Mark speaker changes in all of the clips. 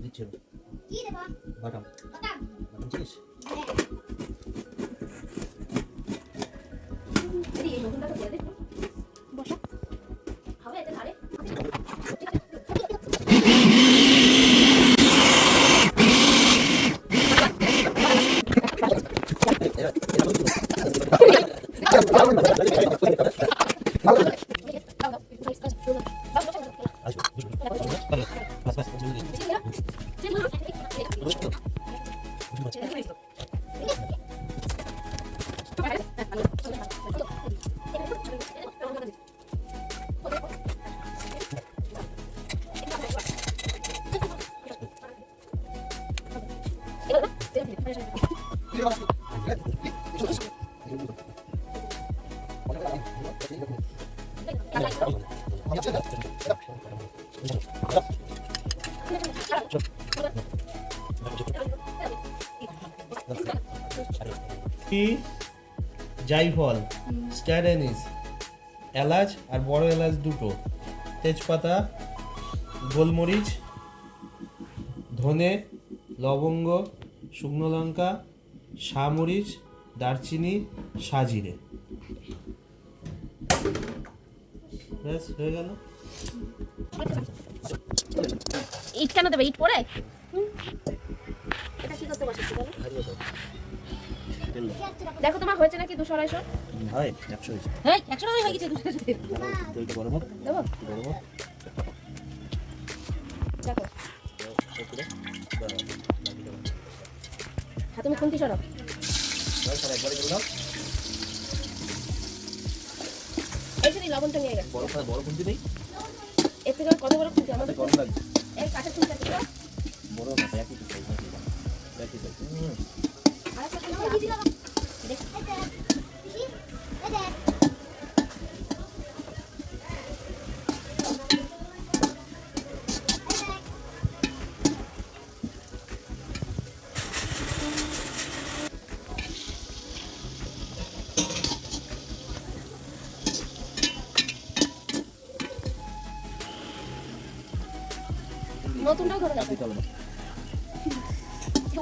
Speaker 1: দিচ্ছি বাটাম বাটাম চিনিস জায়ফল, স্টার অ্যানিস, এলাচ আর বড় এলাচ দুটো, তেজপাতা, গোলমরিচ, ধনে, লবঙ্গ, শুকনো লঙ্কা, শামরিচ, দারচিনি, সাজিরে। ব্যাস হয়ে গেল।
Speaker 2: ইট কেন দেবে? ইট পরে এটা কি করতে বসেছি বলো? দেখো তোমার হয়েছে নাকি 200 250?
Speaker 1: হয় 100 হয়েছে।
Speaker 2: এই 100 হয়ে গেছে 200
Speaker 1: তেলটা গরম হোক।
Speaker 2: দেবো
Speaker 1: গরম হোক।
Speaker 2: দেখো হাতে মুখ খুন্তি সরাও।
Speaker 1: স্যার একবারে দিলাম।
Speaker 2: এই যে লবণটা নিয়ে গেছে।
Speaker 1: বড় খুন্তি নেই।
Speaker 2: এর থেকে কত বড় খুন্তি আমাদের
Speaker 1: গরম লাগবে।
Speaker 2: এই কাঠের খুন্তি আছে তো?
Speaker 1: বড় না একই সাইজ না। একই সাইজ।
Speaker 2: আর একটা খুন্তি দিলাম। দেখ এই দেখ নতুনটাও ধরে রাখো।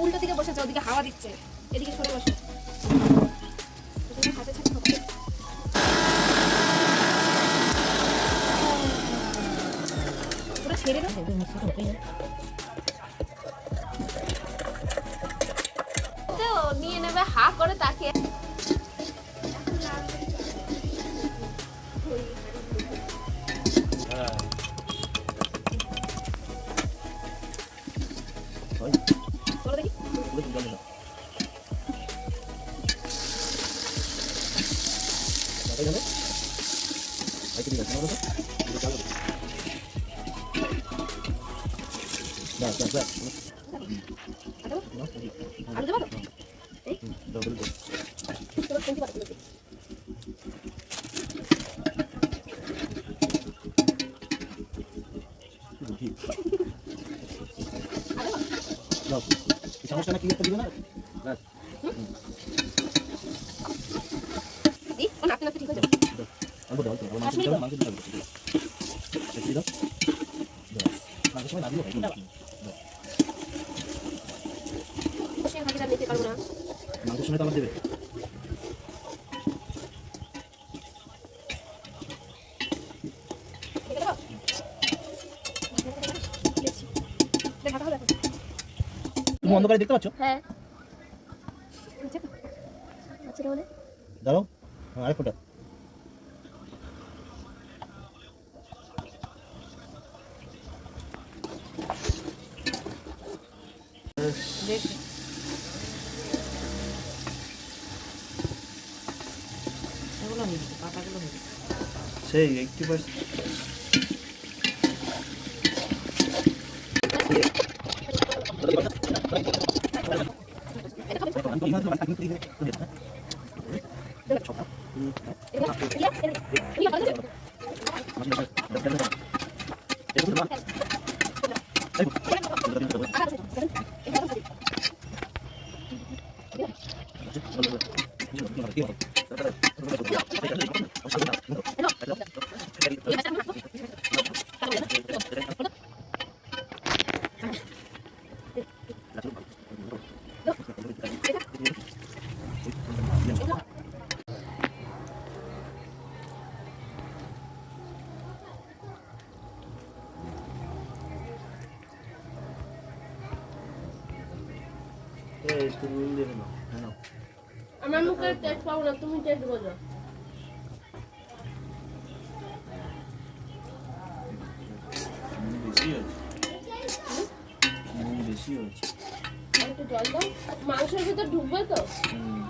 Speaker 2: উল্টো দিকে বসেছে, ওদিকে হাওয়া দিচ্ছে, এদিকে সরে বসো। হাতে ছাড়তে হবে। পুরো ছেড়ে দাও। তো নিয়ে নেবে হা করে তাকিয়ে।
Speaker 1: সমস্যা না কি একটা দিবে না ব্যাস
Speaker 2: দি কোন আপনি ঠিক হয়ে যাবে
Speaker 1: অল্প দাও অল্প মাংস দিও মাংস দিও ঠিক দাও মাংস সময় লাগিও
Speaker 2: সে ভাগিরা নিতে পারবো না
Speaker 1: মাংস সময় তো আমার দেবে তুমি অন্ধকারে দেখতে পাচ্ছ?
Speaker 2: হ্যাঁ আচ্ছা তাহলে
Speaker 1: দাঁড়াও আরেক ফোঁটা সেই 80% কি একটু নুন দিয়ে নাও। হ্যাঁ নাও।
Speaker 2: আমার মুখে টেস্ট পাবো না, তুমি টেস্ট বোঝো।
Speaker 1: নুন বেশি হয়েছে। নুন বেশি হয়েছে।
Speaker 2: আর একটু জল দাও, মাংসের ভিতর ঢুকবে তো।
Speaker 1: হুম।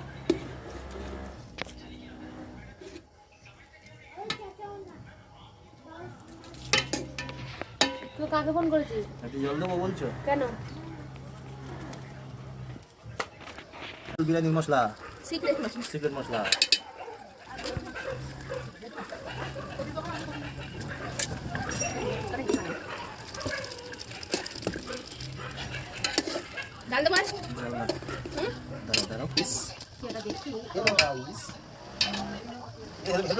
Speaker 2: তুই কাকে ফোন করেছিস?
Speaker 1: একটু জল দেবো বলছো?
Speaker 2: কেন?
Speaker 1: বিরিয়ানি মশলা,
Speaker 2: সিক্রেট মশলা।
Speaker 1: সিক্রেট মশলা।
Speaker 2: ডাল দেবো আর?
Speaker 1: দাঁড়াও, দাঁড়াও, দাঁড়াও, please।
Speaker 2: সেটা দেখি।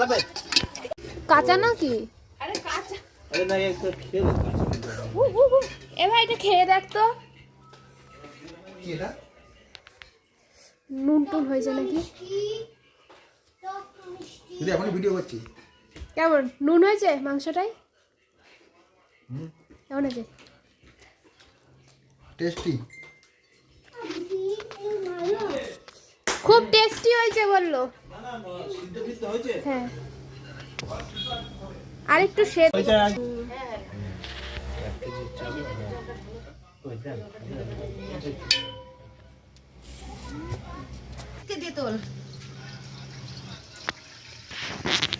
Speaker 1: লাগবে?
Speaker 2: কাঁচা নাকি? আরে কাঁচা।
Speaker 1: আরে না, একটু খেয়ে দেখ।
Speaker 2: এ ভাই এটা খেয়ে দেখ তো।
Speaker 1: কি এটা?
Speaker 2: নুন টুন হয়েছে নাকি?
Speaker 3: যদি এখন ভিডিও করছি
Speaker 2: কেমন নুন হয়েছে মাংসটাই? কেমন হয়েছে?
Speaker 3: টেস্টি
Speaker 2: খুব টেস্টি হয়েছে বললো। হ্যাঁ, আর একটু সেদ্ধ।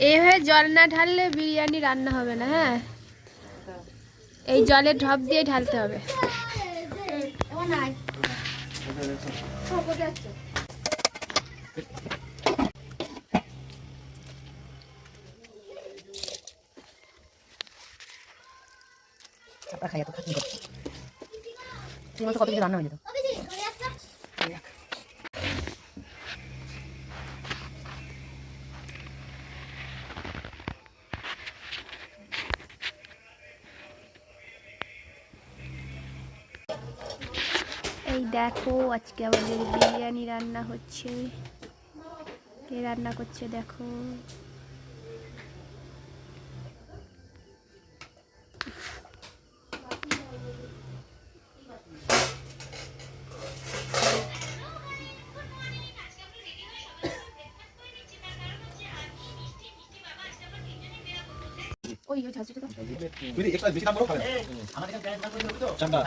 Speaker 2: এইভাবে জল না ঢাললে বিরিয়ানি রান্না হবে না। হ্যাঁ, এই জলের ঢপ দিয়ে ঢালতে হবে।
Speaker 4: খাই এত খাটনি করছি তুই বলছো কত কিছু রান্না হয়ে যেত
Speaker 2: এই দেখো আজকে আমাদের বিরিয়ানি রান্না হচ্ছে। কে রান্না করছে দেখো। ওই ওই ঝাঁঝরিটা তো।
Speaker 1: তুই এক্সট্রা বেশি দাম বড় খাবে। আমাদের এখানে প্যাকেট দাম করে দেব তো। চান্দা।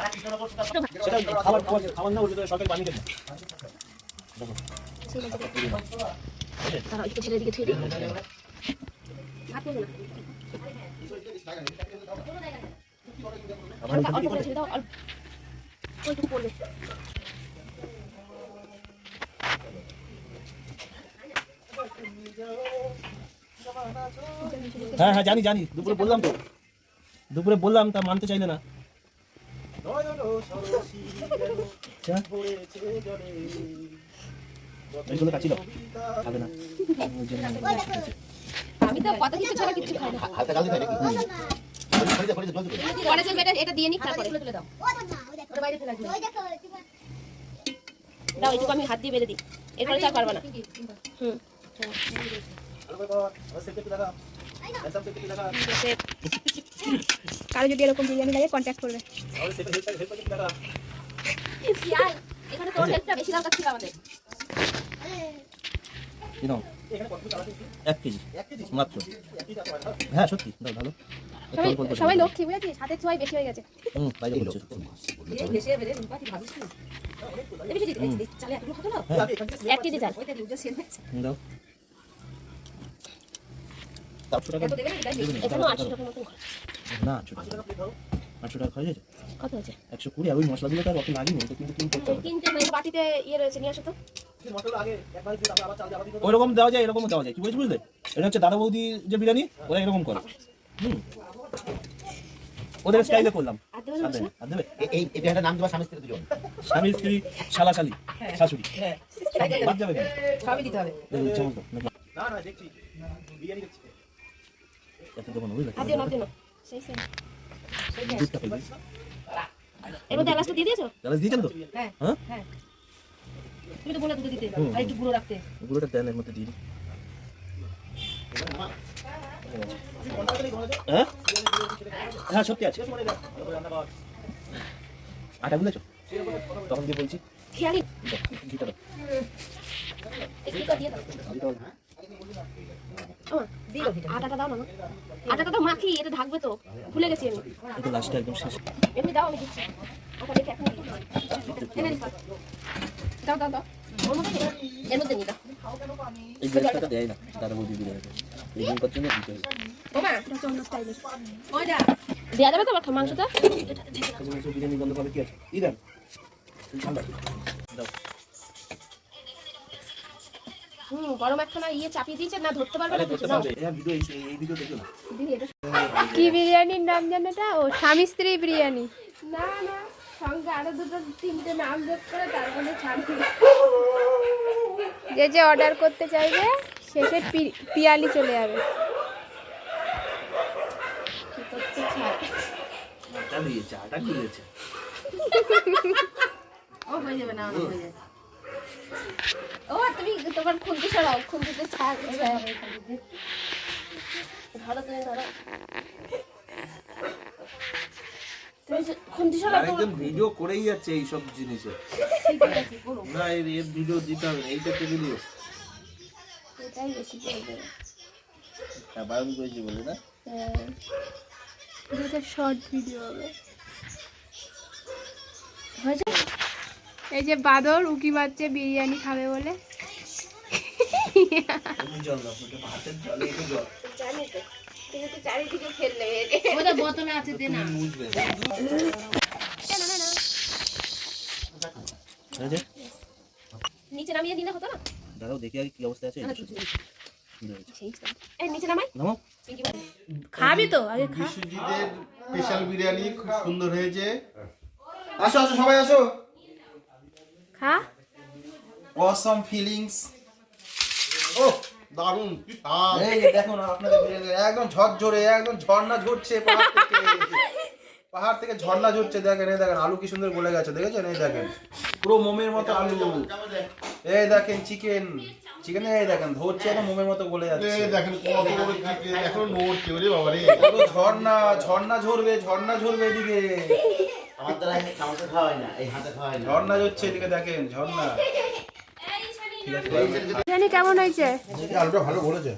Speaker 1: সেটা খাবার খাবার না ওটা সরকারি বানিয়ে দেবে।
Speaker 2: সেই লাগছে। তারা একটু ছেড়ে দিকে থুই দিই। হাত নেবে না।
Speaker 1: আমার
Speaker 2: অল্প করে ছেড়ে দাও, অল্প ওইটুকু পড়বে।
Speaker 1: হ্যাঁ হ্যাঁ জানি জানি, দুপুরে বললাম তো, দুপুরে বললাম তা মানতে চাইলে না। এইগুলো কাছি দাও, খাবে না।
Speaker 2: আমি তো কত কিছু ছাড়া কিছু খাই না।
Speaker 1: হালকা গাল দিতে নাকি?
Speaker 2: পরে চলবে এটা দিয়ে নিক তারপরে তুলে দাও। ওটা বাইরে ফেলে দাও। দাও এইটুকু আমি হাত দিয়ে বেঁধে দিই। এরপরে তো আর পারবা না। হুম। কারো যদি এরকম বিরিয়ানি লাগে কন্ট্যাক্ট করবে। এখানে তোর হেল্পটা বেশি দরকার ছিল আমাদের।
Speaker 1: এক কেজি মাত্র। হ্যাঁ সত্যি দাও ভালো।
Speaker 2: সবাই লক্ষ্মী বুঝেছিস, হাতের ছোঁয়াই বেশি হয়ে গেছে।
Speaker 1: বাইরে বলছো।
Speaker 2: এক কেজি চাল
Speaker 1: দাও।
Speaker 2: এখানে 800 টাকার মতো।
Speaker 1: না 800 টাকা খরচ হয়েছে।
Speaker 2: কত আছে?
Speaker 1: 120। আর ওই মশলাগুলো তো আর অত লাগিনি, তো কিন্তু কিনতে হবে।
Speaker 2: কিনতে মানে বাটিতে ইয়ে রয়েছে, নিয়ে আসো তো।
Speaker 1: ওইরকম দেওয়া যায়, এরকমও দেওয়া যায়। কি বলছি বুঝলে? এটা হচ্ছে দাদা বৌদি যে বিরিয়ানি, ওরা এরকম করে। ওদের স্টাইলে করলাম।
Speaker 2: আর দেবে না মশলা?
Speaker 1: আর দেবে?
Speaker 3: এই এটা নাম দেওয়া স্বামী স্ত্রী দুজন
Speaker 1: স্বামী স্ত্রী, শালা শালি, শাশুড়ি, বাদ যাবে কেন?
Speaker 4: সবই দিতে হবে
Speaker 1: চামচ দাও, নাকি? না না দেখছি বিরিয়ানি দেখছি। এত দেবো না বুঝলে?
Speaker 2: আর দিও না, দিও না। সেই সেই।
Speaker 1: দুধটা ফেলবি।
Speaker 2: এর মধ্যে এলাচটা দিয়ে দিয়েছো?
Speaker 1: জালাস দিয়েছেন তো?
Speaker 4: হ্যাঁ
Speaker 1: হ্যাঁ
Speaker 4: হ্যাঁ তুমি তো বলে দুধে দিতে আর একটু গুঁড়ো রাখতে
Speaker 1: গুঁড়োটা দেন এর মধ্যে দিয়ে দিই। হ্যাঁ হ্যাঁ সত্যি আছে। আটা বুঝেছো? তখন দিয়ে বলছি
Speaker 2: খেয়ালি
Speaker 1: ঘিটা দাও।
Speaker 2: একটু দিয়ে দাও
Speaker 1: ঘিটা দাও।
Speaker 2: দিল আটাটা দাও না মা। আটাটা তো মাখি, এটা ঢাকবে তো, ভুলে গেছি আমি।
Speaker 1: এটা লাস্টে একদম শেষ।
Speaker 2: এমনি দাও, আমি দিচ্ছি। আটা দেখে এখন দিচ্ছি। এনে দিচ্ছি। দাও দাও দাও, ওর মধ্যে দে। এর মধ্যে নি দাও।
Speaker 1: এই গ্যাসটা দেয় না, দাদা বৌদি দিয়ে দেয়। এই দিন করতে না দিতে হবে।
Speaker 2: ওমা এটা তো অন্য স্টাইলের। ওইটা দেয়া যাবে তো মাংসটা?
Speaker 1: কিছু বিরিয়ানি গন্ধ পাবে কি আছে? দেন। ঠান্ডা দাও।
Speaker 2: গরম একখানা ইয়ে চাপিয়ে দিয়েছে না, ধরতে পারবে
Speaker 1: আরে
Speaker 2: না
Speaker 1: করতে
Speaker 2: কিছু।
Speaker 1: পারবে। এই ভিডিও এই ভিডিও দেখো না।
Speaker 2: দিদি এটা
Speaker 5: কি বিরিয়ানির নাম জানো এটা? ও স্বামী স্ত্রী বিরিয়ানি।
Speaker 2: না না, সঙ্গে আরো দুটো তিনটে নাম যোগ করে তারপরে ছাড়বি।
Speaker 5: যে যে অর্ডার করতে চাইবে শেষে পিয়ালি চলে যাবে।
Speaker 2: কি করতে ছাড়।
Speaker 1: আটা দিয়েছে, আটা দিয়েছে।
Speaker 4: ও হয়ে যাবে না, অনেক হয়ে যাবে।
Speaker 2: ও তুমি তোমার খুন্তি সরাও, খুন্তিতে ছাড় ধরো, তুমি ধরো। তুমি খুন্তি সরাও তোমার।
Speaker 6: একজন ভিডিও করেই যাচ্ছে এই সব জিনিসে।
Speaker 2: ঠিক আছে করো,
Speaker 6: না এর ভিডিও দিতে হবে না, এইটা তো ভিডিও।
Speaker 2: এটাই বেশি করবে।
Speaker 1: হ্যাঁ বারণ করেছি বলে না।
Speaker 2: হ্যাঁ,
Speaker 5: এটা শর্ট ভিডিও হবে।
Speaker 2: হয়েছে?
Speaker 5: এই যে বাদর উকি মারছে বিরিয়ানি খাবে বলে।
Speaker 1: তুমি জল দাও, ওটা ভাতের জলে একটু জল।
Speaker 2: জানি তো, তুমি তো চারিদিকে ফেললে।
Speaker 4: ওটা বোতলে আছে, দে না।
Speaker 1: বুঝবে। এই যে
Speaker 2: নিচে নামিয়ে দিলে হতো না?
Speaker 1: দাঁড়াও দেখি আগে কি অবস্থা আছে। সুন্দর হয়েছে।
Speaker 2: এই নিচে নামাই।
Speaker 1: নামাও।
Speaker 5: খাবি তো আগে খা।
Speaker 3: বিশ্বজিতের স্পেশাল বিরিয়ানি খুব সুন্দর হয়েছে। আসো আসো সবাই আসো।
Speaker 5: খা।
Speaker 3: অসম ফিলিংস। ও দারুণ কি স্বাদ। এই দেখুন আপনাদের বিরিয়ানি একদম ঝরঝরে, একদম ঝর্ণা ঝরছে পাহাড় থেকে। পাহাড় থেকে ঝর্ণা ঝরছে, দেখেন এই দেখেন আলু কি সুন্দর গলে গেছে, দেখেছেন? এই দেখেন পুরো মোমের মতো আলু। এই দেখেন চিকেন, চিকেন এই দেখেন ধরছে, একদম মোমের মতো গলে যাচ্ছে।
Speaker 7: এই দেখেন কত বড় চিকেন, এখন নড়ছে ওরে বাবা রে।
Speaker 3: পুরো ঝর্ণা, ঝর্ণা ঝরবে, ঝর্ণা ঝরবে এদিকে। আমার দ্বারা চামচে খাওয়া হয় না, এই হাতে খাওয়া হয় না। ঝর্ণা ঝরছে এদিকে, দেখেন ঝর্ণা।
Speaker 5: বিরিয়ানি কেমন হয়েছে?
Speaker 3: আলুটা ভালো বলেছে।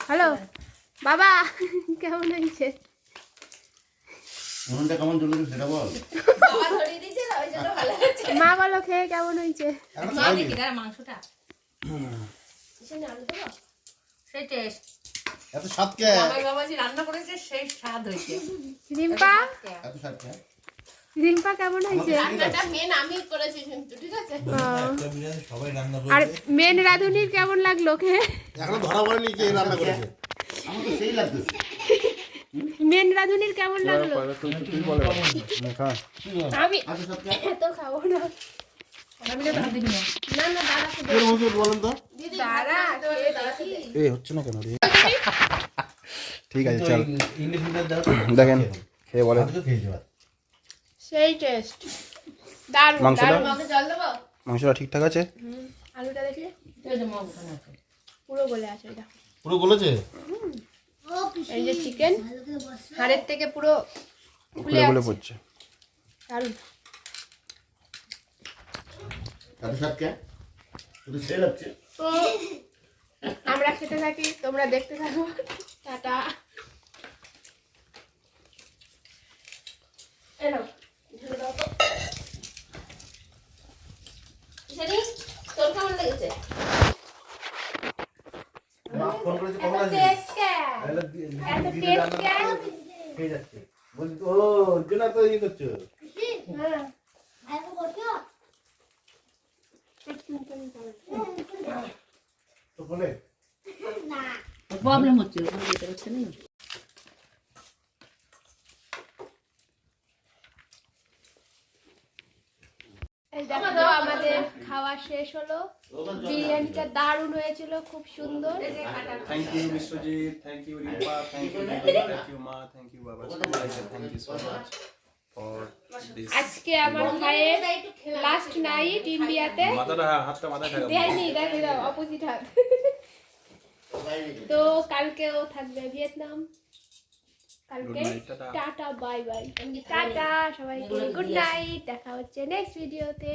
Speaker 5: হ্যালো বাবা, কেমন হয়েছে?
Speaker 7: মনটা কেমন চলছে সেটা বল।
Speaker 2: বাবা ধরিয়ে দিয়েছে না, ওই জন্য ভালো হচ্ছে।
Speaker 5: মা বলো খেয়ে কেমন হয়েছে?
Speaker 4: মা দেখি দাঁড়া, মাংসটা
Speaker 2: কিসের আলু দেবো?
Speaker 4: সেই টেস্ট।
Speaker 3: এত স্বাদ কে?
Speaker 4: আমার বাবাজি রান্না করেছে, সেই স্বাদ হয়েছে।
Speaker 5: রিম্পা,
Speaker 3: এত স্বাদ কে?
Speaker 5: রিম্পা কেমন হয়েছে?
Speaker 2: রান্নাটা মেন আমি করেছি কিন্তু, ঠিক আছে?
Speaker 7: সবাই রান্না
Speaker 5: আর মেন রাঁধুনির কেমন লাগলো খেয়ে?
Speaker 7: এখনো ধরা পড়েনি কে রান্না করেছে।
Speaker 3: আমার তো সেই লাগছে।
Speaker 5: মেন রাঁধুনির কেমন লাগলো? আমি এত খাবো না। না না দাঁড়া খেতে
Speaker 7: বলেন তো।
Speaker 5: দাঁড়া খেয়ে দেখি।
Speaker 3: এই হচ্ছে না কেন রে? ঠিক আছে চল। দেখেন খেয়ে বলেন।
Speaker 5: সেই টেস্ট দারুণ
Speaker 3: মাংসটা?
Speaker 5: দারুণ।
Speaker 2: আমাকে জল দেবো?
Speaker 3: মাংসটা ঠিকঠাক আছে?
Speaker 5: আলুটা দেখলে
Speaker 4: এই যে মা ওখানে আছে।
Speaker 5: পুরো গলে আছে এটা।
Speaker 7: পুরো বলেছে?
Speaker 5: এই যে চিকেন হাড়ের থেকে পুরো ফুলে
Speaker 3: খুলে
Speaker 5: আছে
Speaker 3: পড়ছে।
Speaker 5: দারুণ।
Speaker 7: এত স্বাদ কে? শুধু সেই লাগছে।
Speaker 5: তো আমরা খেতে থাকি, তোমরা দেখতে থাকো। টাটা।
Speaker 2: এলো ঢেলে দাও তো। কিসেরি? তোর কেমন লেগেছে?
Speaker 3: মা ফোন করেছে কখন আসবে?
Speaker 5: টেস্ট কেন? এত টেস্ট কেন?
Speaker 3: খেয়ে যাচ্ছে। বলছি ও জোনা তো এই করছো।
Speaker 5: হ্যাঁ
Speaker 3: তো বলে
Speaker 4: প্রবলেম হচ্ছে, ওখানে যেতে হচ্ছে না।
Speaker 5: এই দেখো আমাদের খাওয়া শেষ হলো। বিরিয়ানিটা দারুণ হয়েছিল, খুব সুন্দর।
Speaker 6: Thank you Biswajit, thank you Rimpa, thank you thank you মা, থ্যাংক ইউ বাবা, thank you so much for this.
Speaker 5: আজকে আমার ভাইয়ের লাস্ট নাইট ইন্ডিয়াতে।
Speaker 6: মাথাটা হাতটা মাথায় থাকা।
Speaker 5: দেয়নি, দেখো দাও অপোজিট হাত। তো কালকেও থাকবে ভিয়েতনাম। কালকে
Speaker 6: Good night, tata.
Speaker 5: Tata bye bye tata সবাইকে গুড নাইট দেখা হচ্ছে নেক্সট ভিডিওতে